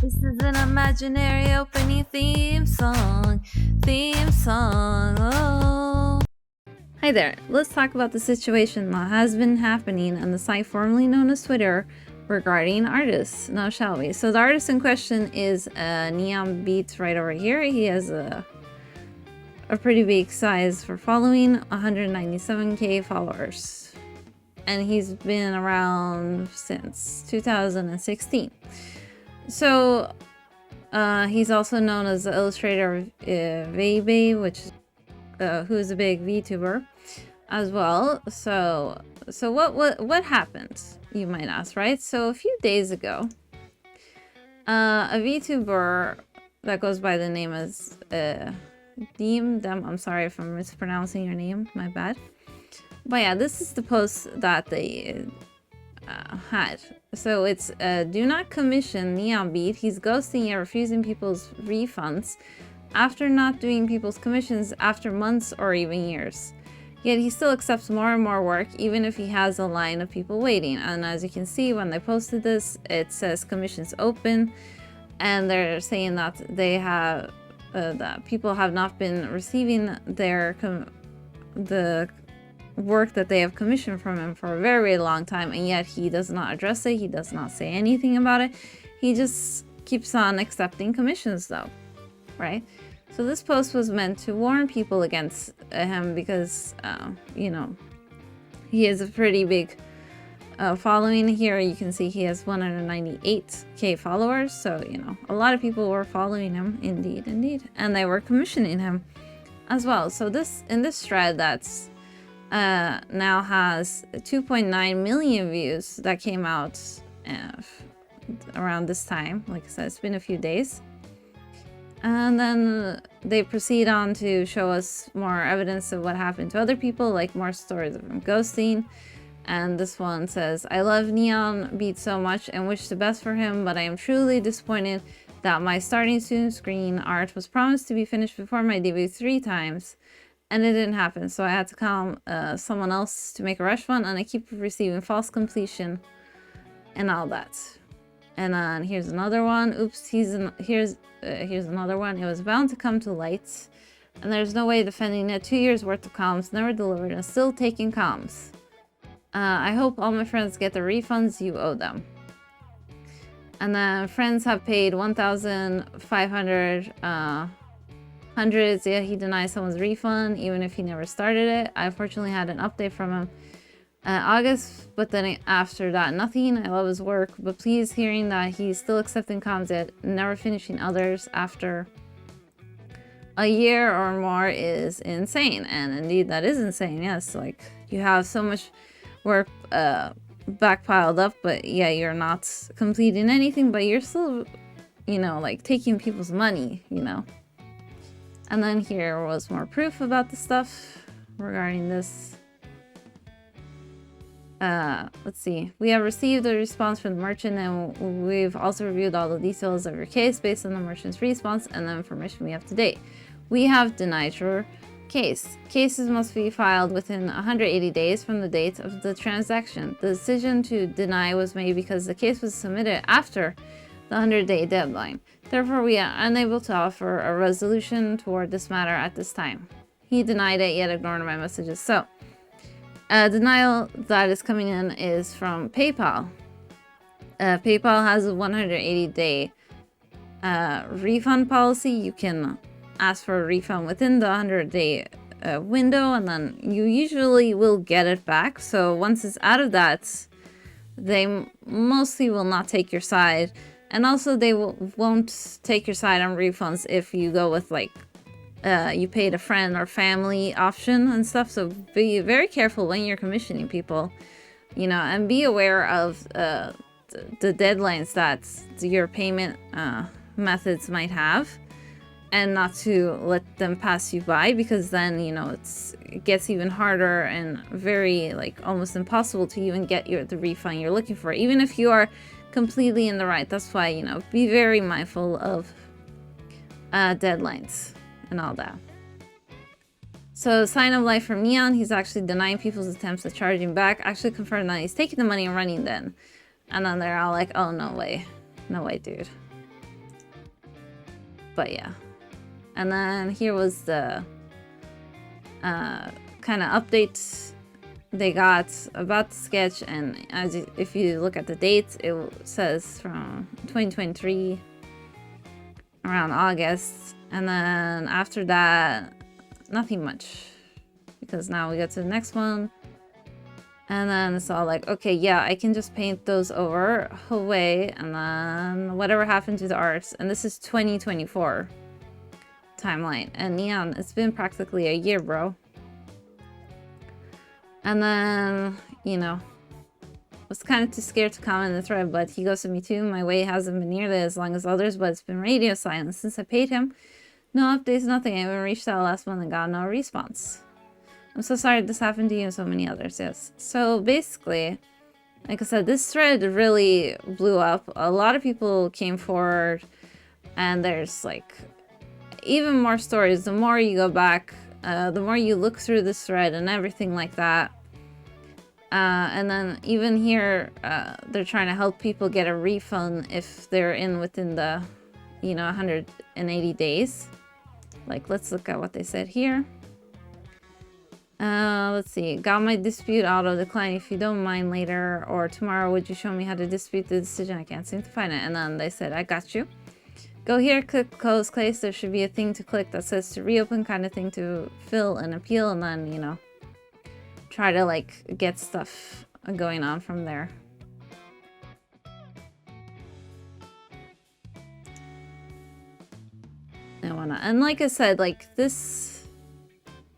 This is an imaginary opening theme song. Oh. Hi there, let's talk about the situation that has been happening on the site formerly known as Twitter regarding artists. Now shall we? So the artist in question is Neon Beats right over here. He has a pretty big size for following, 197k followers. And he's been around since 2016. So he's also known as the illustrator of Vtuber, which who is a big Vtuber as well. So what happened, you might ask, right? So a few days ago, a Vtuber that goes by the name as I'm sorry if I'm mispronouncing your name, my bad. But yeah, this is the post that they had. So it's do not commission Neon Beat. He's ghosting and refusing people's refunds after not doing people's commissions after months or even years. Yet he still accepts more and more work even if he has a line of people waiting. And as you can see, when they posted this, it says commissions open, and they're saying that they have that people have not been receiving their the work that they have commissioned from him for a very, very long time, and yet he does not address it. He does not say anything about it. He just keeps on accepting commissions though, right? So this post was meant to warn people against him because you know, he has a pretty big following. Here you can see he has 198k followers, so you know, a lot of people were following him, indeed, and they were commissioning him as well. So in this thread that's now has 2.9 million views that came out around this time. Like I said, it's been a few days. And then they proceed on to show us more evidence of what happened to other people, like more stories of him ghosting. And this one says, I love Neon Beat so much and wish the best for him, but I am truly disappointed that my starting soon screen art was promised to be finished before my debut 3 times. And it didn't happen, so I had to call someone else to make a rush one, and I keep receiving false completion and all that. And here's another one. Oops, here's another one. It was bound to come to light, and there's no way defending it. 2 years worth of comms never delivered, and still taking comms. I hope all my friends get the refunds you owe them. And then friends have paid 1,500 hundreds. Yeah, he denies someone's refund even if he never started it. I unfortunately had an update from him August, but then after that nothing. I love his work, but please, hearing that he's still accepting comms yet never finishing others after a year or more is insane. And indeed that is insane. Yes, like you have so much work backpiled up, but yeah, you're not completing anything, but you're still, you know, like taking people's money, you know. And then here was more proof about the stuff regarding this. Let's see. We have received a response from the merchant, and we've also reviewed all the details of your case based on the merchant's response and the information we have to date. We have denied your case. Cases must be filed within 180 days from the date of the transaction. The decision to deny was made because the case was submitted after the 100-day deadline. Therefore, we are unable to offer a resolution toward this matter at this time. He denied it, yet ignored my messages. So, a denial that is coming in is from PayPal. PayPal has a 180-day refund policy. You can ask for a refund within the 100-day window, and then you usually will get it back. So once it's out of that, they mostly will not take your side. And also they won't take your side on refunds if you go with like you paid a friend or family option and stuff. So be very careful when you're commissioning people, you know, and be aware of the deadlines that your payment methods might have, and not to let them pass you by, because then, you know, it gets even harder and very like almost impossible to even get the refund you're looking for, even if you are completely in the right. That's why, you know, be very mindful of deadlines and all that. So sign of life from Neon, he's actually denying people's attempts at charging back, actually confirmed that he's taking the money and running then. And then they're all like, oh, no way, dude. But yeah. And then here was the kind of update they got about the sketch, and if you look at the dates, it says from 2023 around August, and then after that nothing much, because now we get to the next one, and then it's all like, okay, yeah, I can just paint those over away, and then whatever happened to the arts. And this is 2024 timeline, and Neon, it's been practically a year, bro. And then, you know, was kind of too scared to comment in the thread, but he goes to me too. My wait hasn't been nearly as long as others, but it's been radio silent since I paid him. No updates, nothing. I even reached out last month and got no response. I'm so sorry this happened to you and so many others. Yes. So basically, like I said, this thread really blew up. A lot of people came forward, and there's like even more stories. The more you go back, the more you look through this thread and everything like that. And then even here, they're trying to help people get a refund if they're in within the, you know, 180 days. Like, let's look at what they said here. Let's see. Got my dispute auto decline. If you don't mind later or tomorrow, would you show me how to dispute the decision? I can't seem to find it. And then they said, I got you. Go here, click close case. There should be a thing to click that says to reopen, kind of thing, to fill an appeal, and then, you know, try to like get stuff going on from there. And like I said, like this,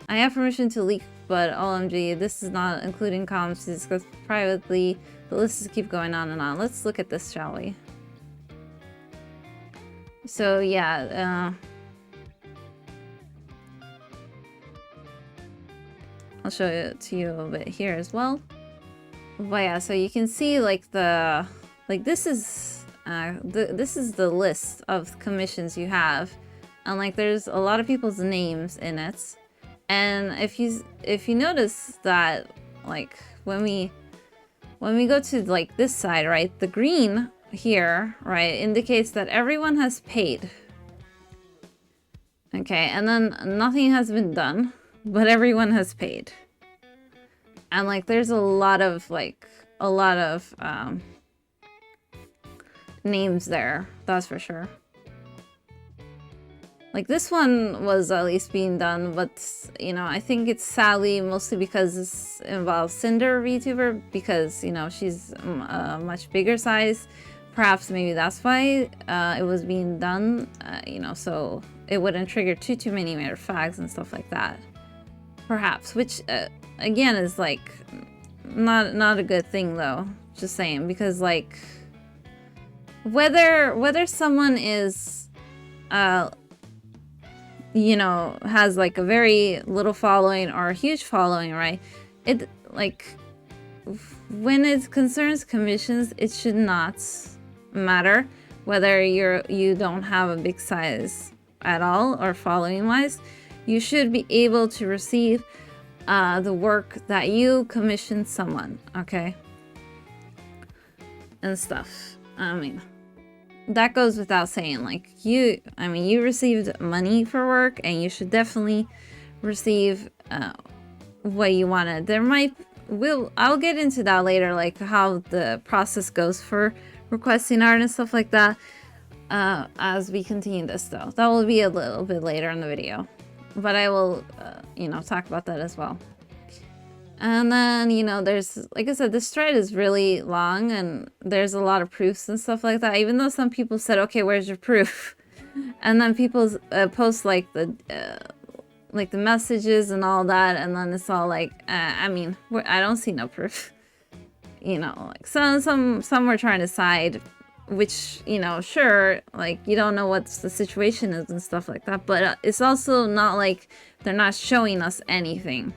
I have permission to leak, but OMG, this is not including comments to discuss privately. The list is keep going on and on. Let's look at this, shall we? So yeah, I'll show it to you a little bit here as well. But yeah, so you can see like the, like this is the list of commissions you have, and like there's a lot of people's names in it. And if you notice that, like when we go to like this side, right, the green here, right, indicates that everyone has paid. Okay, and then nothing has been done, but everyone has paid. And like there's a lot of names there, that's for sure. Like this one was at least being done, but you know, I think it's sadly mostly because this involves Cinder Vtuber, because you know she's a much bigger size. Perhaps maybe that's why it was being done, you know, so it wouldn't trigger too many matter fags and stuff like that. Perhaps, which again is like not a good thing though. Just saying, because like whether someone is you know, has like a very little following or a huge following, right? It like when it concerns commissions, it should not matter whether you don't have a big size at all or following wise. You should be able to receive the work that you commissioned someone, okay? And stuff. I mean, that goes without saying. Like you received money for work, and you should definitely receive what you wanted. I'll get into that later, like how the process goes for requesting art and stuff like that, as we continue this though. That will be a little bit later in the video, but I will you know, talk about that as well. And then, you know, there's, like I said, this thread is really long, and there's a lot of proofs and stuff like that, even though some people said, okay, where's your proof? And then people post like the messages and all that, and then it's all like, I mean, I don't see no proof. You know, like some were trying to side, which, you know, sure, like you don't know what the situation is and stuff like that, but it's also not like they're not showing us anything.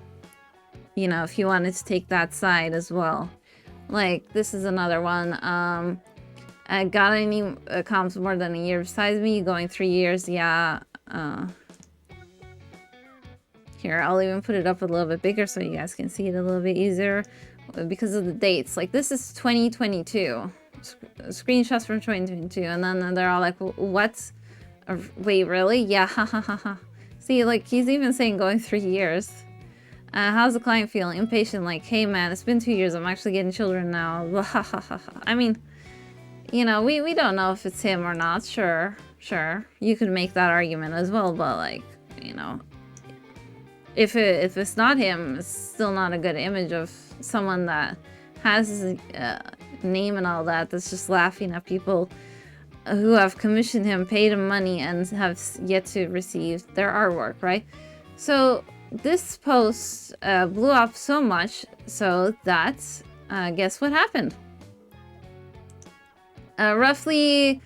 You know, if you wanted to take that side as well. Like, this is another one. I got any comps more than a year besides me, going 3 years, yeah. Here, I'll even put it up a little bit bigger so you guys can see it a little bit easier because of the dates. Like, this is 2022. Screenshots from 2022, and then they're all like, what? Wait, really? Yeah, ha ha ha ha. See, like, he's even saying going 3 years. How's the client feeling? Impatient, like, hey man, it's been 2 years, I'm actually getting children now. Ha ha ha ha. I mean, you know, we don't know if it's him or not. Sure. You could make that argument as well, but like, you know, if it's not him, it's still not a good image of someone that has his name and all that, that's just laughing at people who have commissioned him, paid him money, and have yet to receive their artwork, right? So this post blew up so much so that guess what happened? Roughly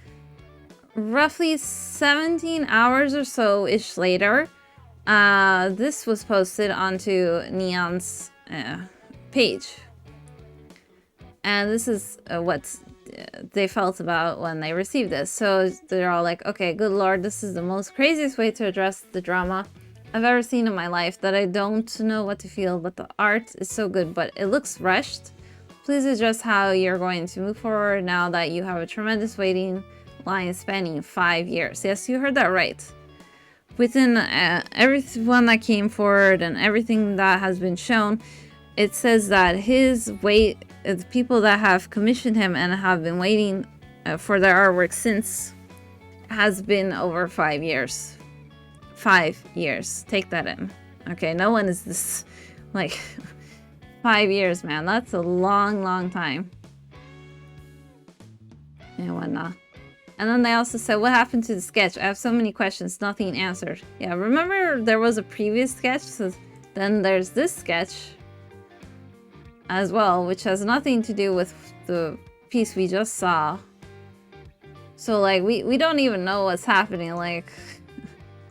17 hours or so ish later, this was posted onto Neon's page, and this is what they felt about when they received this. So they're all like, okay, good lord, this is the most craziest way to address the drama I've ever seen in my life, that I don't know what to feel, but the art is so good, but it looks rushed. Please address how you're going to move forward now that you have a tremendous waiting line spanning 5 years. Yes, you heard that right. Within everyone that came forward and everything that has been shown, it says that his wait, the people that have commissioned him and have been waiting for their artwork since, has been over 5 years. 5 years. Take that in. Okay, no one is this, like, 5 years, man. That's a long time. And whatnot. And then they also said, what happened to the sketch? I have so many questions, nothing answered. Yeah, remember there was a previous sketch? So then there's this sketch as well, which has nothing to do with the piece we just saw. So, like, we don't even know what's happening. Like,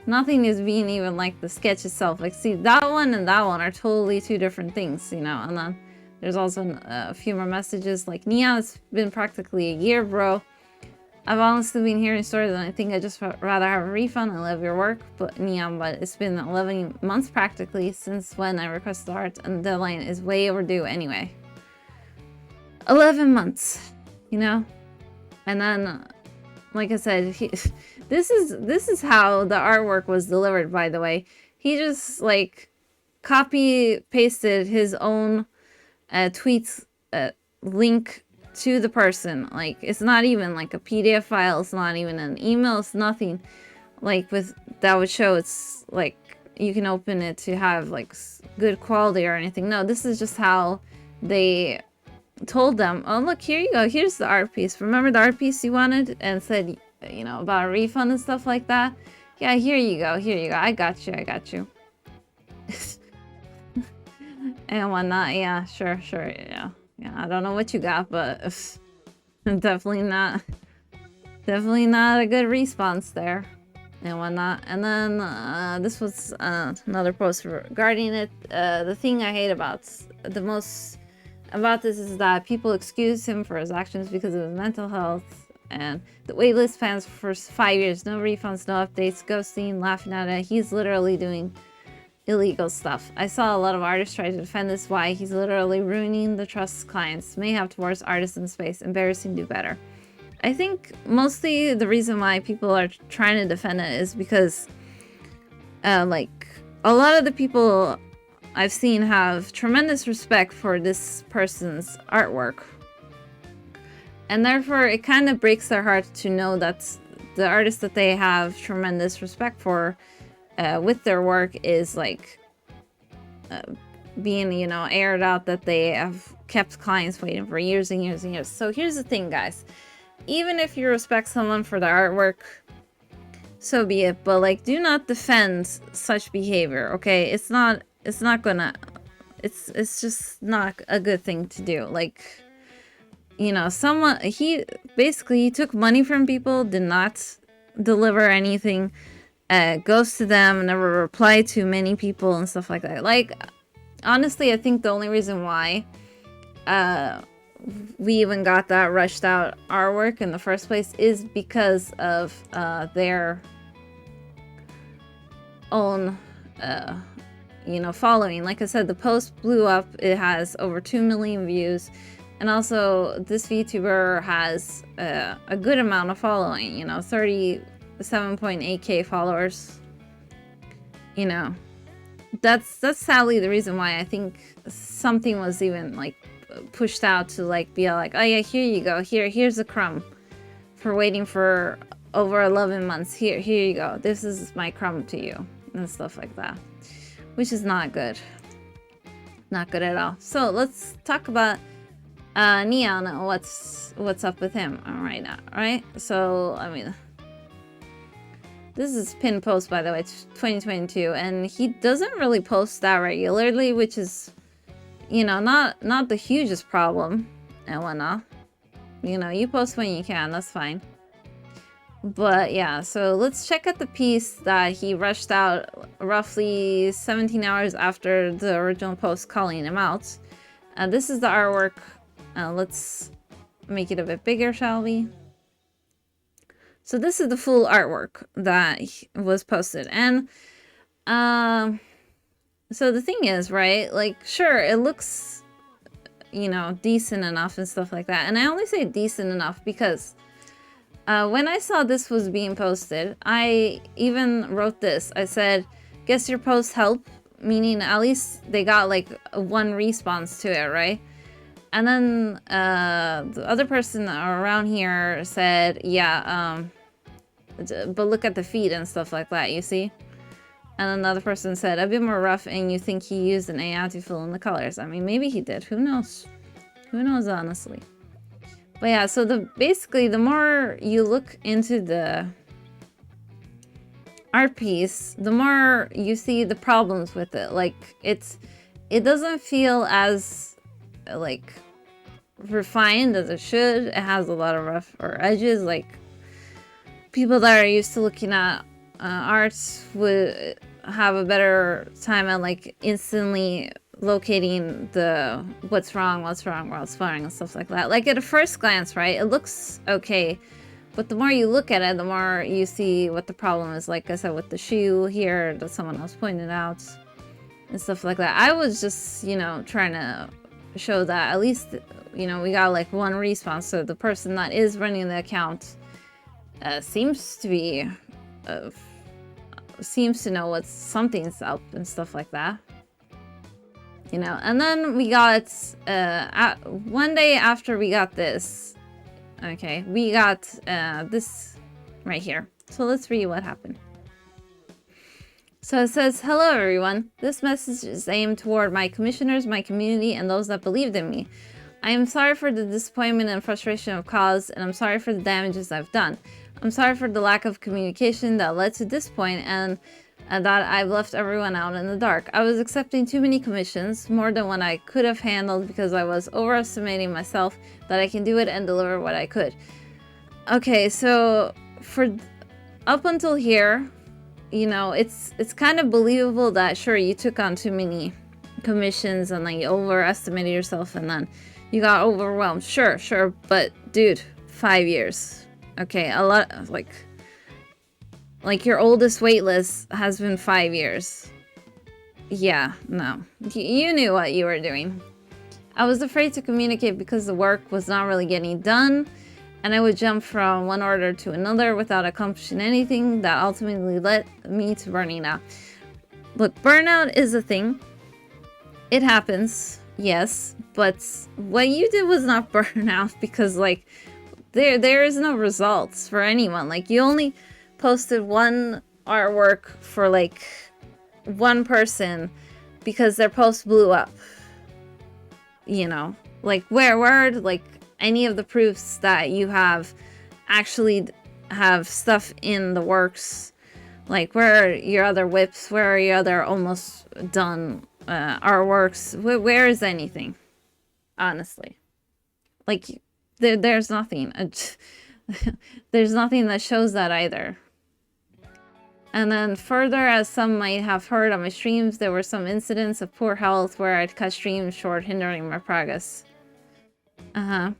nothing is being even like the sketch itself. Like, see, that one and that one are totally two different things, you know? And then there's also a few more messages like, Neon, it's been practically a year, bro. I've honestly been hearing stories and I think I just rather have a refund. I love your work, but Neon, but it's been 11 months practically since when I requested the art, and the deadline is way overdue anyway. 11 months, you know? And then, like I said, this is how the artwork was delivered, by the way. He just, like, copy pasted his own tweets link to the person. Like, it's not even like a PDF file, it's not even an email, it's nothing like with that would show it's like you can open it to have like good quality or anything. No, this is just how they told them, oh look, here you go, here's the art piece. Remember the art piece you wanted and said, you know, about a refund and stuff like that? Yeah, here you go, I got you. And whatnot. Yeah, sure, yeah, I don't know what you got, but definitely not a good response there and whatnot. And then this was another post regarding it. The thing I hate about the most about this is that people excuse him for his actions because of his mental health, and the waitlist spans for 5 years, no refunds, no updates, ghosting, laughing at it. He's literally doing illegal stuff. I saw a lot of artists try to defend this. Why? He's literally ruining the trust clients may have towards artists in space. Embarrassing, do better. I think mostly the reason why people are trying to defend it is because like a lot of the people I've seen have tremendous respect for this person's artwork, and therefore it kind of breaks their heart to know that the artist that they have tremendous respect for with their work is like being, you know, aired out, that they have kept clients waiting for years and years and years. So here's the thing, guys. Even if you respect someone for their artwork, so be it. But like, do not defend such behavior, okay? It's just not a good thing to do. Like, you know, he took money from people, did not deliver anything, goes to them, never replied to many people and stuff like that. Like, honestly, I think the only reason why we even got that rushed out artwork in the first place is because of their own you know, following. Like I said, the post blew up. It has over 2 million views, and also this VTuber has a good amount of following, you know, 7.8k followers. You know, that's sadly the reason why I think something was even like pushed out to like be like, oh yeah, here you go, here's a crumb for waiting for over 11 months. Here you go, this is my crumb to you, and stuff like that, which is not good. Not good at all. So let's talk about Neon. What's up with him right now, right? So I mean, this is pinned post, by the way. It's 2022, and he doesn't really post that regularly, which is, you know, not the hugest problem and whatnot. You know, you post when you can, that's fine. But yeah, so let's check out the piece that he rushed out roughly 17 hours after the original post calling him out. This is the artwork. Let's make it a bit bigger, shall we? So this is the full artwork that was posted. And so the thing is, right, like, sure, it looks, you know, decent enough and stuff like that. And I only say decent enough because when I saw this was being posted, I even wrote this. I said, guess your post helped, meaning at least they got like one response to it, right? And then the other person around here said, yeah, but look at the feet and stuff like that, you see? And another person said, a bit more rough, and you think he used an AI to fill in the colors. I mean, maybe he did. Who knows? Who knows, honestly? But yeah, so basically, the more you look into the art piece, the more you see the problems with it. Like, it doesn't feel as, like, refined as it should. It has a lot of rough edges. Like, people that are used to looking at art would have a better time at, like, instantly locating the what's wrong, and stuff like that. Like, at a first glance, right, it looks okay, but the more you look at it, the more you see what the problem is. Like I said, with the shoe here that someone else pointed out and stuff like that. I was just, you know, trying to show that at least, you know, we got like one response. So the person that is running the account seems to be seems to know what something's up and stuff like that. You know, and then we got, one day after we got this, okay, we got this right here. So let's read what happened. So it says, hello everyone. This message is aimed toward my commissioners, my community, and those that believed in me. I am sorry for the disappointment and frustration I've caused, and I'm sorry for the damages I've done. I'm sorry for the lack of communication that led to this point, and that I've left everyone out in the dark. I was accepting too many commissions, more than what I could have handled, because I was overestimating myself that I can do it and deliver what I could. Okay, so for up until here, you know, it's kind of believable that sure, you took on too many commissions and like you overestimated yourself and then you got overwhelmed. Sure, but dude, 5 years. Okay, a lot, like your oldest waitlist has been 5 years. Yeah, no. You knew what you were doing. I was afraid to communicate because the work was not really getting done, and I would jump from one order to another without accomplishing anything that ultimately led me to burning out. Look, burnout is a thing. It happens, yes, but what you did was not burnout because, like, there is no results for anyone. Like, you only posted one artwork for like one person because their post blew up, you know, like where like any of the proofs that you have actually have stuff in the works, like where are your other whips, where are your other almost done artworks, where is anything, honestly? Like there's nothing. There's nothing that shows that either. And then further, as some might have heard on my streams, there were some incidents of poor health where I'd cut streams short, hindering my progress. I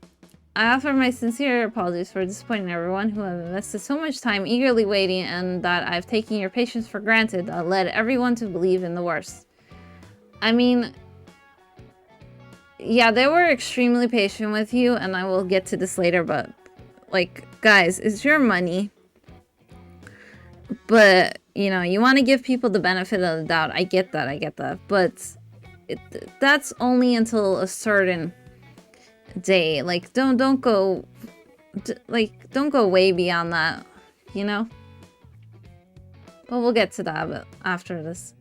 offer my sincere apologies for disappointing everyone who have invested so much time eagerly waiting, and that I've taken your patience for granted that led everyone to believe in the worst. I mean, yeah, they were extremely patient with you, and I will get to this later, but, like, guys, it's your money. But, you know, you want to give people the benefit of the doubt. I get that. But that's only until a certain day. Like, don't go, like, don't go way beyond that, you know? But we'll get to that after this.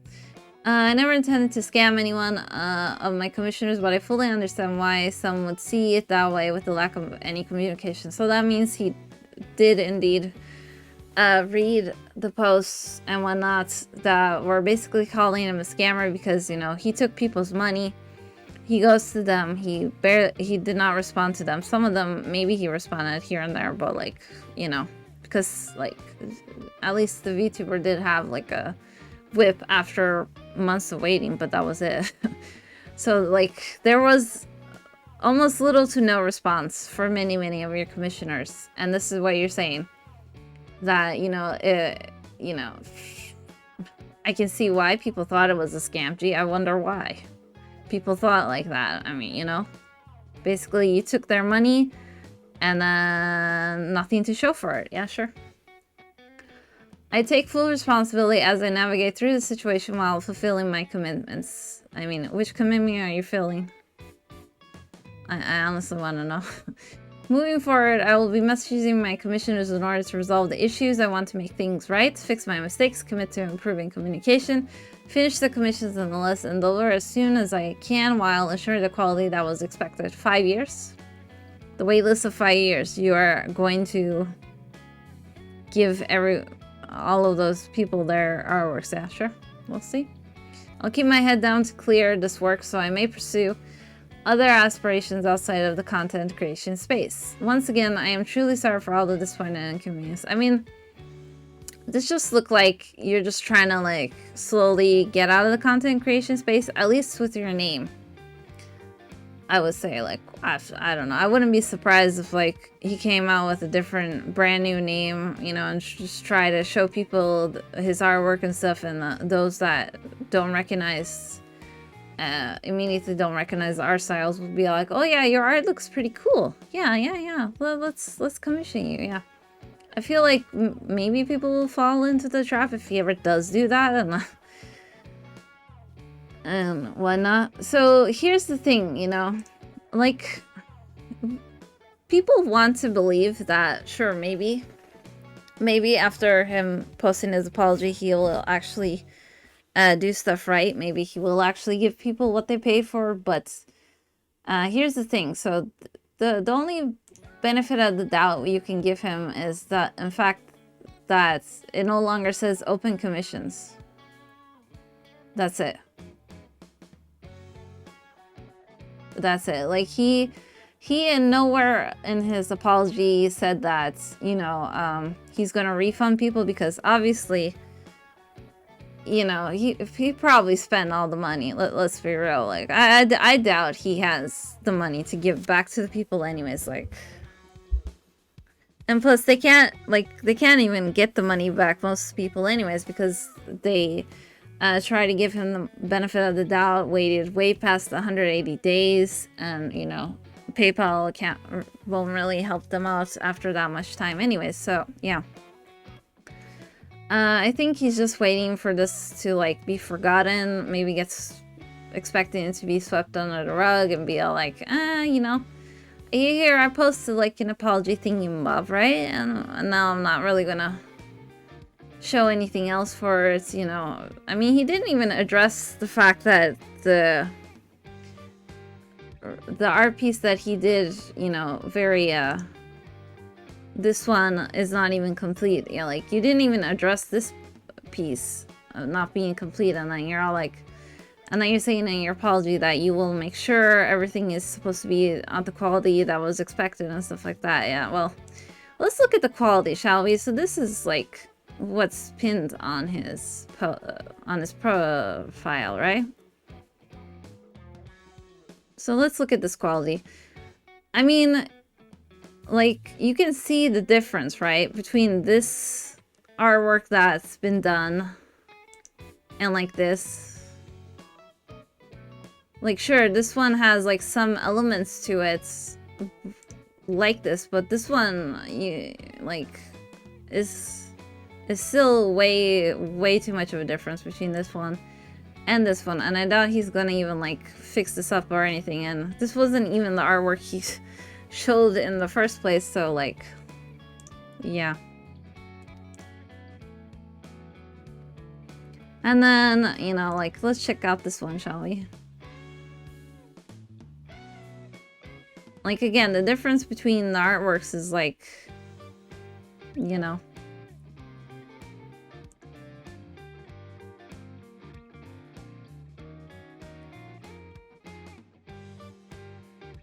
I never intended to scam anyone of my commissioners, but I fully understand why some would see it that way with the lack of any communication. So that means he did indeed read the posts and whatnot that were basically calling him a scammer because, you know, he took people's money. He goes to them. He did not respond to them. Some of them, maybe he responded here and there, but, like, you know, because, like, at least the VTuber did have, like, a whip after months of waiting, but that was it. So, like, there was almost little to no response for many of your commissioners, and this is what you're saying, that, you know, I can see why people thought it was a scam. Gee, I wonder why people thought like that. I mean, you know, basically you took their money and then nothing to show for it. Yeah, sure. I take full responsibility as I navigate through the situation while fulfilling my commitments. I mean, which commitment are you filling? I honestly want to know. Moving forward, I will be messaging my commissioners in order to resolve the issues. I want to make things right, fix my mistakes, commit to improving communication, finish the commissions on the list, and deliver as soon as I can while ensuring the quality that was expected. 5 years? The wait list of 5 years. You are going to give all of those people their artworks. Yeah, sure. We'll see. I'll keep my head down to clear this work so I may pursue other aspirations outside of the content creation space. Once again, I am truly sorry for all the disappointment and inconvenience. I mean, this just looked like you're just trying to, like, slowly get out of the content creation space, at least with your name. I would say, like, I don't know. I wouldn't be surprised if, like, he came out with a different, brand new name, you know, and just try to show people his artwork and stuff, and those that don't recognize, immediately don't recognize our styles would be like, oh yeah, your art looks pretty cool. Yeah. Well, let's commission you. Yeah. I feel like maybe people will fall into the trap if he ever does do that, and whatnot. So here's the thing, you know, like, people want to believe that, sure, maybe after him posting his apology, he will actually do stuff right. Maybe he will actually give people what they pay for. But here's the thing. So the only benefit of the doubt you can give him is that, in fact, that it no longer says open commissions. That's it. That's it. Like, he in nowhere in his apology said that, you know, he's gonna refund people, because obviously, you know, he probably spent all the money. Let's be real. Like, I doubt he has the money to give back to the people anyways. Like, and plus they can't even get the money back, most people anyways, because they try to give him the benefit of the doubt, waited way past the 180 days, and, you know, PayPal won't really help them out after that much time anyways. So yeah, I think he's just waiting for this to, like, be forgotten. Maybe expecting it to be swept under the rug and be all like, you know, here I posted, like, an apology thingamabob, right? And now I'm not really gonna show anything else for it, you know. I mean, he didn't even address the fact that the art piece that he did, you know, very this one is not even complete. Yeah, like, you didn't even address this piece not being complete, and then you're all like, and then you're saying in your apology that you will make sure everything is supposed to be at the quality that was expected and stuff like that. Yeah, well, let's look at the quality, shall we? So this is, like, what's pinned on his profile, right? So let's look at this quality. I mean, like, you can see the difference, right, between this artwork that's been done and, like, this. Like, sure, this one has, like, some elements to it like this, but this one, is It's still way too much of a difference between this one and this one, and I doubt he's gonna even like fix this up or anything. And this wasn't even the artwork he showed in the first place, so like, yeah. And then, you know, like, let's check out this one, shall we? Like, again, the difference between the artworks is like, you know.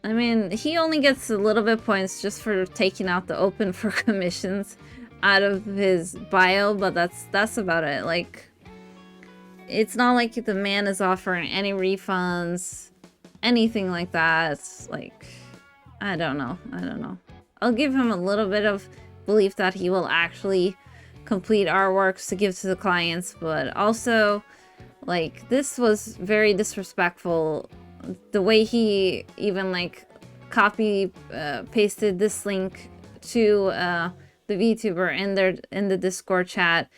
I mean, he only gets a little bit points just for taking out the open for commissions out of his bio, but that's about it. Like, it's not like the man is offering any refunds, anything like that. It's like, I don't know. I'll give him a little bit of belief that he will actually complete artworks to give to the clients, but also, like, this was very disrespectful. The way he even like copy pasted this link to the VTuber in the Discord chat,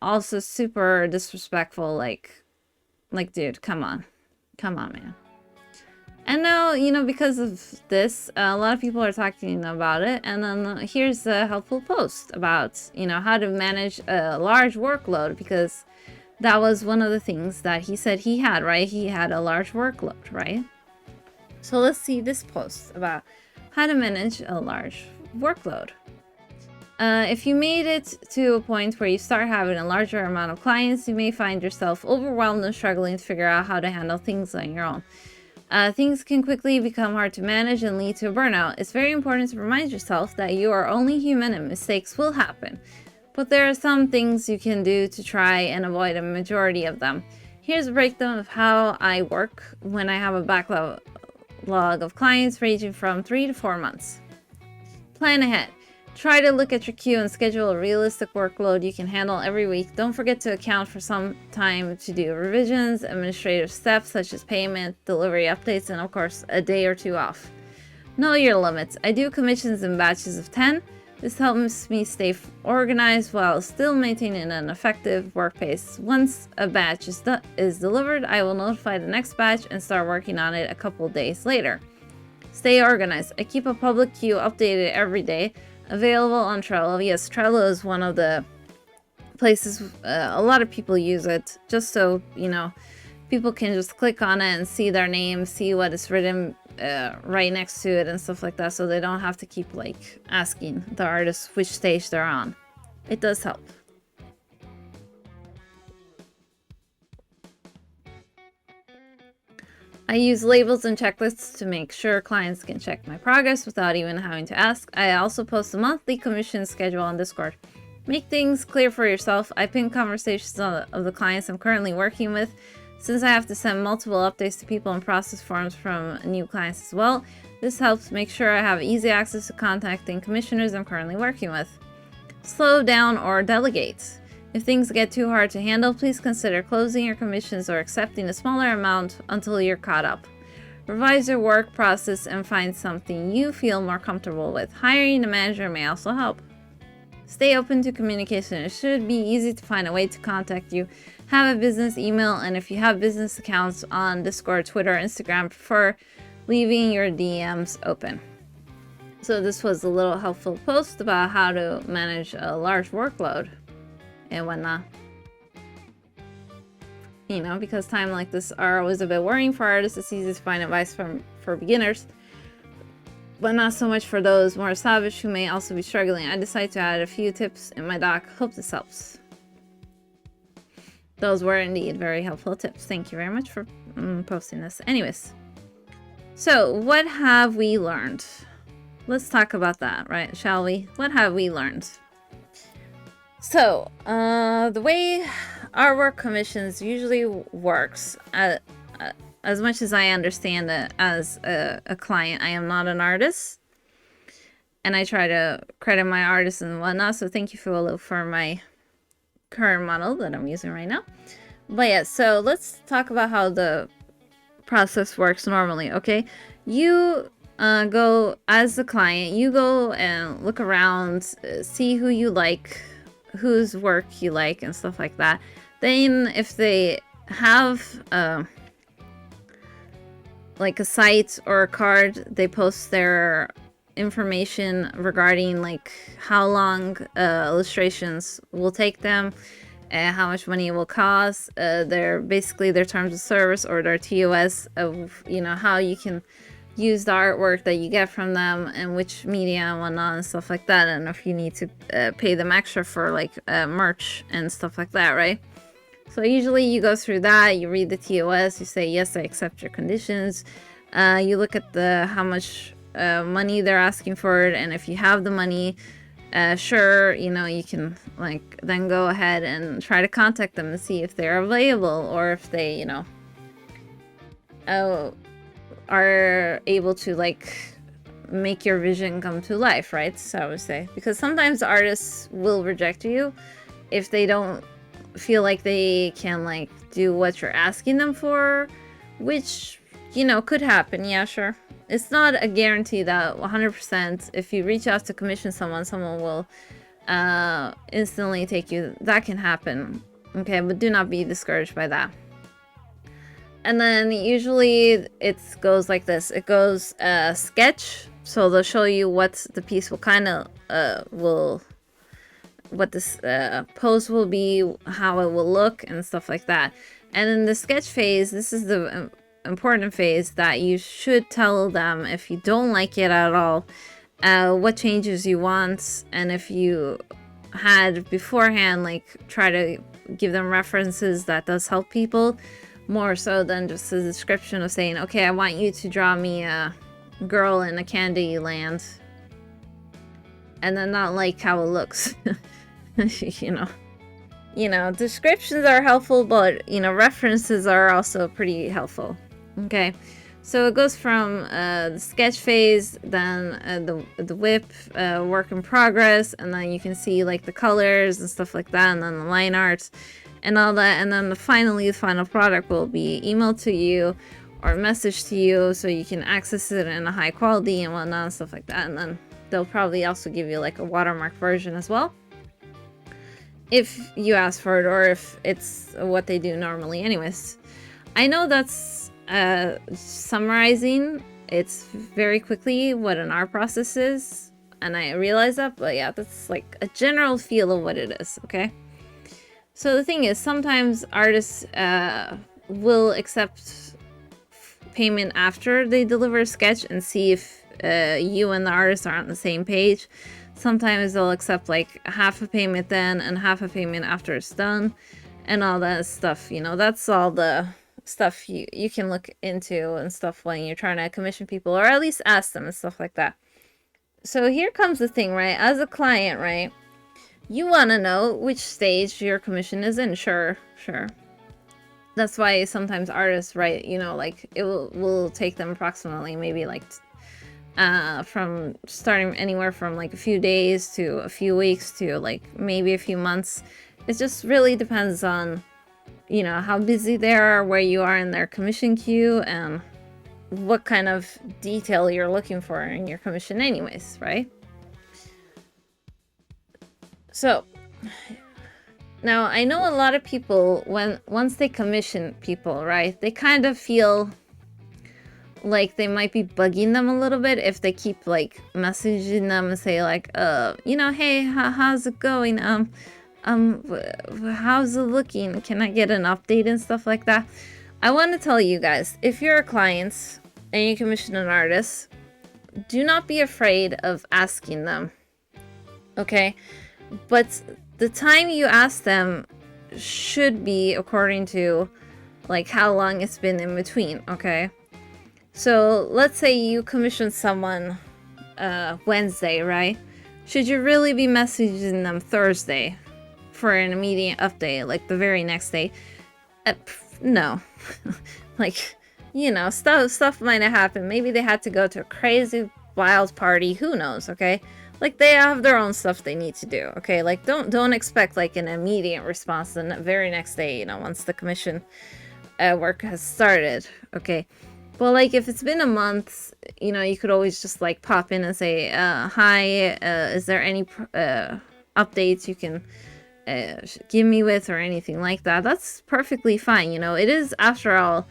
also super disrespectful. Like dude, come on man. And now, you know, because of this, a lot of people are talking about it, and then here's a helpful post about, you know, how to manage a large workload, because that was one of the things that he said he had, right? He had a large workload, right? So let's see this post about how to manage a large workload. If you made it to a point where you start having a larger amount of clients, you may find yourself overwhelmed and struggling to figure out how to handle things on your own. Things can quickly become hard to manage and lead to a burnout. It's very important to remind yourself that you are only human and mistakes will happen. But there are some things you can do to try and avoid a majority of them. Here's a breakdown of how I work when I have a backlog of clients ranging from 3 to 4 months. Plan ahead. Try to look at your queue and schedule a realistic workload you can handle every week. Don't forget to account for some time to do revisions, administrative steps such as payment, delivery updates, and of course, a day or two off. Know your limits. I do commissions in batches of 10. This helps me stay organized while still maintaining an effective work pace. Once a batch is delivered, I will notify the next batch and start working on it a couple days later. Stay organized. I keep a public queue updated every day, available on Trello. Yes, Trello is one of the places a lot of people use it, just so, you know, people can just click on it and see their name, see what is written right next to it and stuff like that, so they don't have to keep like asking the artist which stage they're on. It does help. I use labels and checklists to make sure clients can check my progress without even having to ask. I also post a monthly commission schedule on Discord. Make things clear for yourself. I pin conversations of the clients I'm currently working with, since I have to send multiple updates to people and process forms from new clients as well. This helps make sure I have easy access to contacting commissioners I'm currently working with. Slow down or delegate. If things get too hard to handle, please consider closing your commissions or accepting a smaller amount until you're caught up. Revise your work process and find something you feel more comfortable with. Hiring a manager may also help. Stay open to communication. It should be easy to find a way to contact you. Have a business email, and if you have business accounts on Discord, Twitter, Instagram, prefer leaving your DMs open. So this was a little helpful post about how to manage a large workload and whatnot. You know, because times like this are always a bit worrying for artists. It's easy to find advice for beginners, but not so much for those more established who may also be struggling. I decided to add a few tips in my doc. Hope this helps. Those were indeed very helpful tips. Thank you very much for posting this. Anyways, so what have we learned? Let's talk about that, right? Shall we? What have we learned? So, the way artwork commissions usually works, as much as I understand it as a client, I am not an artist, and I try to credit my artists and whatnot, so thank you, Philo, for my current model that I'm using right now. But yeah, so let's talk about how the process works normally, okay? You go, as the client, you go and look around, see who you like, whose work you like and stuff like that. Then if they have like a site or a card, they post their information regarding like how long illustrations will take them, how much money it will cost, their terms of service or their TOS of, you know, how you can use the artwork that you get from them and which media and whatnot and stuff like that, and if you need to pay them extra for like merch and stuff like that, right? So usually you go through that, you read the TOS, you say yes, I accept your conditions, you look at how much money they're asking for it, and if you have the money, sure, you know, you can like then go ahead and try to contact them and see if they're available, or if they, you know, are able to like make your vision come to life, right? So I would say, because sometimes artists will reject you if they don't feel like they can like do what you're asking them for, which, you know, could happen. Yeah, sure. It's not a guarantee that 100% if you reach out to commission someone will instantly take you. That can happen. Okay, but do not be discouraged by that. And then usually it goes like this. It goes sketch. So they'll show you what the piece will kind of what this pose will be, how it will look, and stuff like that. And in the sketch phase, this is the important phase that you should tell them if you don't like it at all, what changes you want, and if you had beforehand, like try to give them references. That does help people more so than just a description of saying, okay, I want you to draw me a girl in a candy land, and then not like how it looks. you know, descriptions are helpful, but, you know, references are also pretty helpful. Okay, so it goes from the sketch phase, then the whip, work in progress, and then you can see like the colors and stuff like that, and then the line art and all that, and then the final product will be emailed to you or messaged to you, so you can access it in a high quality and whatnot and stuff like that. And then they'll probably also give you like a watermark version as well, if you ask for it, or if it's what they do normally anyways. I know that's summarizing it's very quickly what an art process is, and I realize that, but yeah, that's like a general feel of what it is. Okay, so the thing is, sometimes artists will accept payment after they deliver a sketch and see if you and the artist are on the same page. Sometimes they'll accept like half a payment then and half a payment after it's done and all that stuff. You know, that's all the stuff you can look into and stuff when you're trying to commission people, or at least ask them and stuff like that. So here comes the thing, right? As a client, right, you want to know which stage your commission is in. Sure. That's why sometimes artists write, you know, like it will take them approximately maybe like from starting anywhere from like a few days to a few weeks to like maybe a few months. It just really depends on, you know, how busy they are, where you are in their commission queue, and what kind of detail you're looking for in your commission anyways, right? So now I know a lot of people, once they commission people, right, they kind of feel like they might be bugging them a little bit if they keep like messaging them and say like, you know, hey, how's it going? How's it looking? Can I get an update and stuff like that? I want to tell you guys, if you're a client and you commission an artist, do not be afraid of asking them. Okay? But the time you ask them should be according to like how long it's been in between, okay? So let's say you commission someone Wednesday, right? Should you really be messaging them Thursday for an immediate update, like the very next day? No. Like, you know, stuff might have happened. Maybe they had to go to a crazy wild party. Who knows, okay? Like, they have their own stuff they need to do, okay? Like, don't expect like an immediate response the very next day, you know, once the commission work has started, okay? Well, like, if it's been a month, you know, you could always just like pop in and say, hi, is there any updates you can give me with or anything like that. That's perfectly fine. You know, it is, after all,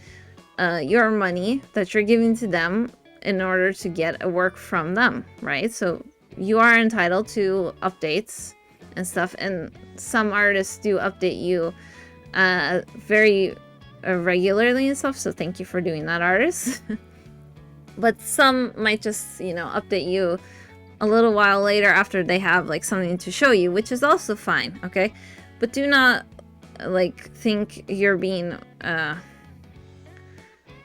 your money that you're giving to them in order to get a work from them, right? So you are entitled to updates and stuff, and some artists do update you very regularly and stuff, so thank you for doing that, artists. But some might just, you know, update you a little while later after they have like something to show you, which is also fine, okay? But do not like think you're being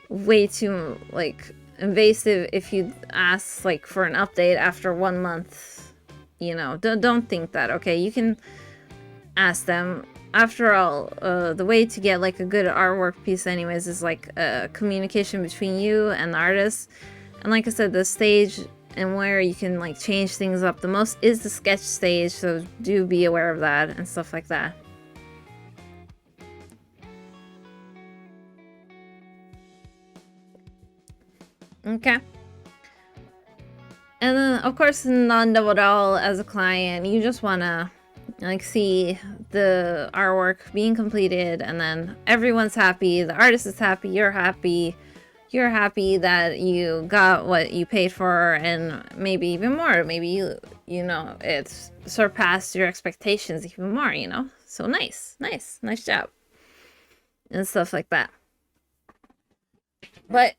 way too like invasive if you ask like for an update after 1 month. You know, don't think that, okay? You can ask them. After all, the way to get like a good artwork piece anyways is like a communication between you and the artist. And like I said, the stage and where you can like change things up the most is the sketch stage, so do be aware of that and stuff like that. Okay. And then of course, non-double as a client, you just want to like see the artwork being completed, and then everyone's happy, the artist is happy, you're happy that you got what you paid for, and maybe even more. Maybe you know, it's surpassed your expectations even more, you know? So nice job and stuff like that. But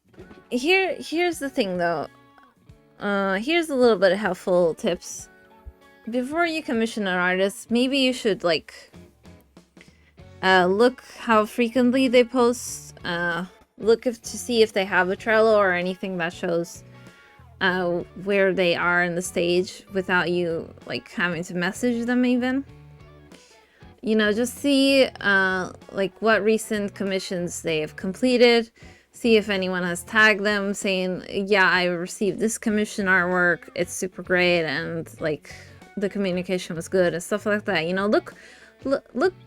here's the thing though. Here's a little bit of helpful tips. Before you commission an artist, maybe you should like look how frequently they post, look to see if they have a Trello or anything that shows where they are in the stage without you like having to message them even. You know, just see like what recent commissions they have completed. See if anyone has tagged them saying, yeah, I received this commission artwork, it's super great, and like the communication was good and stuff like that. You know, look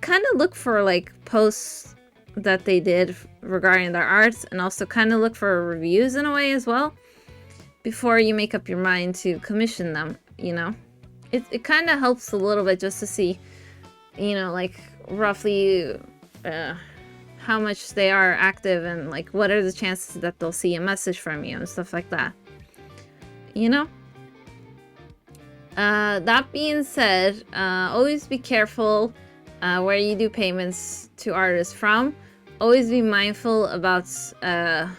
kind of look for like posts that they did regarding their arts, and also kind of look for reviews in a way as well before you make up your mind to commission them. You know, it kind of helps a little bit just to see, you know, like roughly how much they are active, and like what are the chances that they'll see a message from you and stuff like that, you know. That being said, always be careful where you do payments to artists from. Always be mindful about the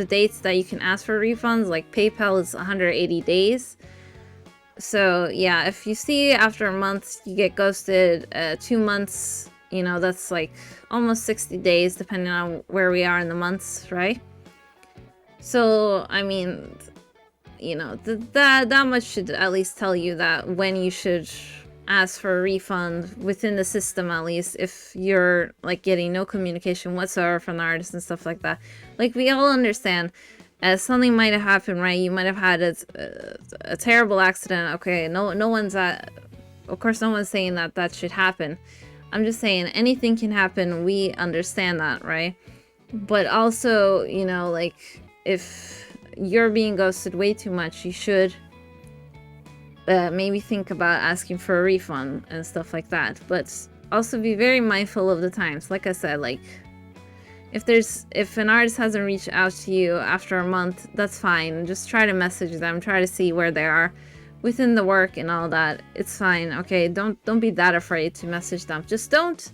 dates that you can ask for refunds. Like PayPal is 180 days. So yeah, if you see after a month you get ghosted, 2 months, you know, that's like almost 60 days depending on where we are in the months, right? So I mean, you know, that much should at least tell you that when you should ask for a refund within the system, at least, if you're like getting no communication whatsoever from the artist and stuff like that. Like, we all understand something might have happened, right? You might have had a terrible accident. Okay, no one's of course no one's saying that should happen. I'm just saying anything can happen. We understand that, right? But also, you know, like, if you're being ghosted way too much, you should maybe think about asking for a refund and stuff like that. But also be very mindful of the times. Like I said, like, if an artist hasn't reached out to you after a month, that's fine. Just try to message them, try to see where they are within the work and all that. It's fine, okay? Don't be that afraid to message them. Just don't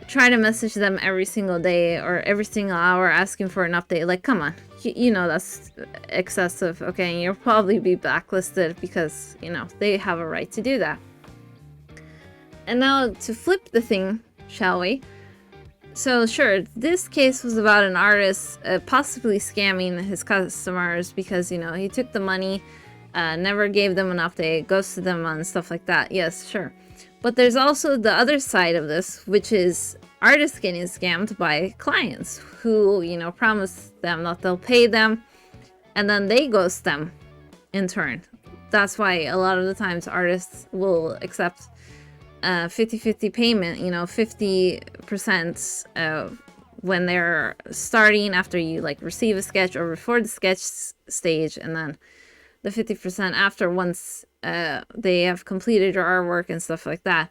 try to message them every single day or every single hour asking for an update. Like, come on, you know that's excessive, okay? And you'll probably be blacklisted because, you know, they have a right to do that. And now to flip the thing, shall we? So sure, this case was about an artist possibly scamming his customers because, you know, he took the money, never gave them an update, ghosted them and stuff like that. Yes, sure. But there's also the other side of this, which is artists getting scammed by clients who, you know, promise them that they'll pay them and then they ghost them in turn. That's why a lot of the times artists will accept 50-50 payment, you know, 50% when they're starting, after you like receive a sketch or before the sketch stage, and then the 50% after, once they have completed your artwork and stuff like that.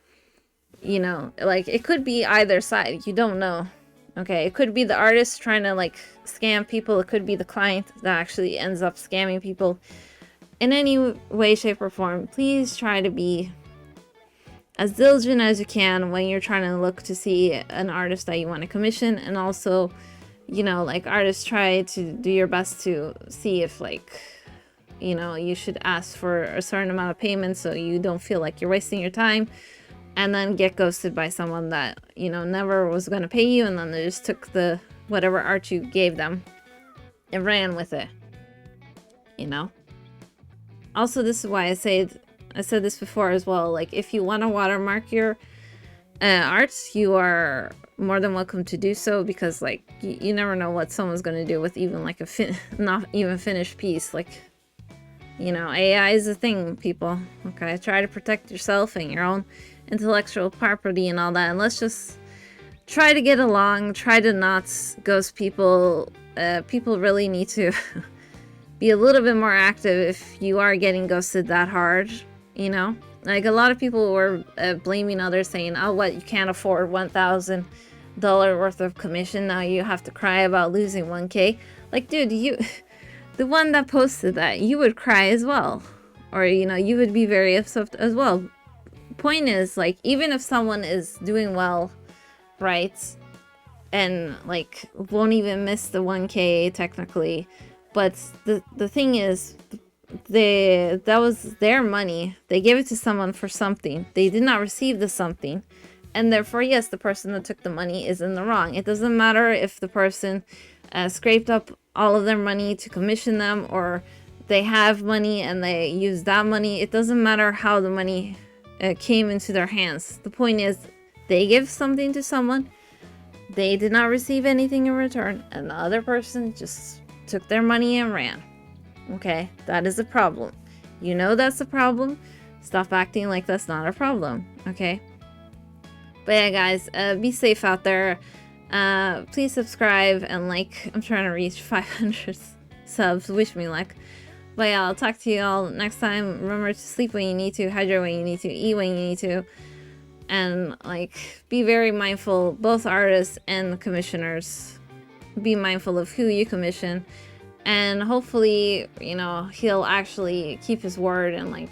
You know, like, it could be either side. You don't know. Okay, it could be the artist trying to, like, scam people. It could be the client that actually ends up scamming people. In any way, shape, or form, please try to be as diligent as you can when you're trying to look to see an artist that you want to commission. And also, you know, like, artists, try to do your best to see if, like, you know, you should ask for a certain amount of payment so you don't feel like you're wasting your time and then get ghosted by someone that, you know, never was going to pay you, and then they just took the whatever art you gave them and ran with it, you know. Also, this is why I said this before as well, like, if you want to watermark your art, you are more than welcome to do so, because, like, you never know what someone's going to do with even, like, a not even finished piece. Like, you know, AI is a thing, people. Okay, try to protect yourself and your own intellectual property and all that, and let's just try to get along, try to not ghost people. People really need to be a little bit more active if you are getting ghosted that hard, you know. Like, a lot of people were blaming others, saying, oh, what, you can't afford $1,000 worth of commission, now you have to cry about losing 1K. Like, dude, you the one that posted that, you would cry as well, or, you know, you would be very upset as well. Point is, like, even if someone is doing well, right, and, like, won't even miss the 1K technically, but the thing is, that was their money. They gave it to someone for something. They did not receive the something, and therefore, yes, the person that took the money is in the wrong. It doesn't matter if the person scraped up all of their money to commission them, or they have money and they use that money. It doesn't matter how the money came into their hands. The point is, they give something to someone, they did not receive anything in return, and the other person just took their money and ran. Okay, that is a problem. You know that's a problem. Stop acting like that's not a problem. Okay, but yeah, guys, be safe out there. Please subscribe and like. I'm trying to reach 500 subs. Wish me luck. But yeah, I'll talk to you all next time. Remember to sleep when you need to, hydrate when you need to, eat when you need to, and, like, be very mindful, both artists and commissioners. Be mindful of who you commission, and hopefully, you know, he'll actually keep his word and, like,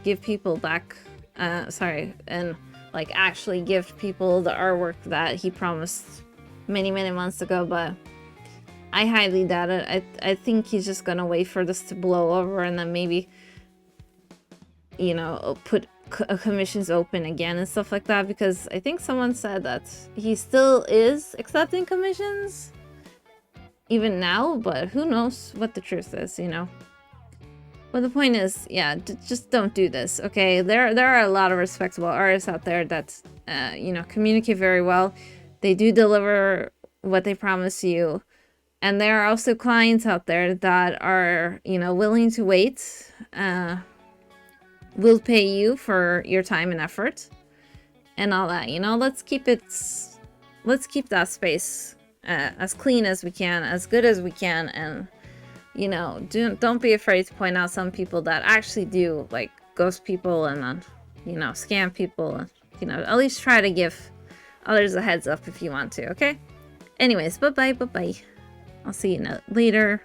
give people back, and, like, actually give people the artwork that he promised many months ago. But I highly doubt it. I think he's just gonna wait for this to blow over and then maybe, you know, put commissions open again and stuff like that, because I think someone said that he still is accepting commissions even now, but who knows what the truth is, you know. But the point is, yeah, just don't do this, okay? There are a lot of respectable artists out there that, you know, communicate very well. They do deliver what they promise you. And there are also clients out there that are, you know, willing to wait, will pay you for your time and effort and all that, you know. Let's keep that space as clean as we can, as good as we can, and, you know, don't be afraid to point out some people that actually do, like, ghost people and then, you know, scam people, and, you know, at least try to give others a heads up if you want to, okay? Anyways, bye-bye. I'll see you later.